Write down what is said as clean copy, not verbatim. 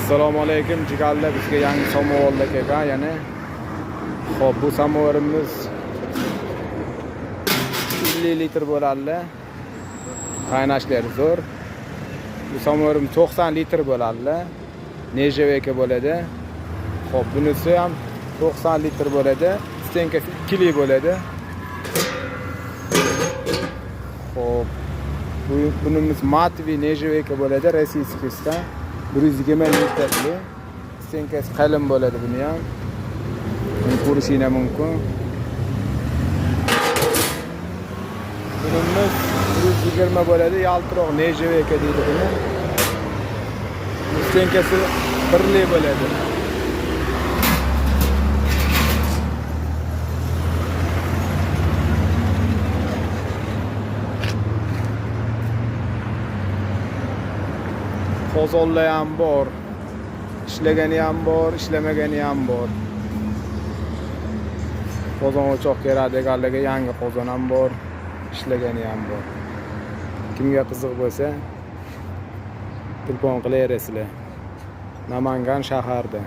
Assalomu alaykum jigarlar, bizga yangi samovarlar kelgan yana. Xo'p, bu samovarimiz 50 litr bo'ladi. Qaynashlari zo'r. Bu samovarimiz 90 litr bo'ladi. Nejeveka bo'ladi. Xo'p, bunisi ham 90 litr bo'ladi. Stenkasi 2 li bo'ladi. Xo'p, bunimiz matvi nejeveka bo'ladi, rossiyskiysdan. 120 litrli. Stenkasi qalin bo'ladi buni ham. Buni ko'rishingiz mumkin. Bunimiz 120 bo'ladi, yaltiroq nejeveka deydi buni. Stenkasi 1 li bo'ladi. Qozonlar ham bor. Ishlagani ham bor, ishlamagani ham bor. Qozon o'choq kerakdiganlarga yangi qozon ham bor, ishlagani ham bor. Kimga qiziq bo'lsa, telefon qilaverasizlar. Namangan shaharda.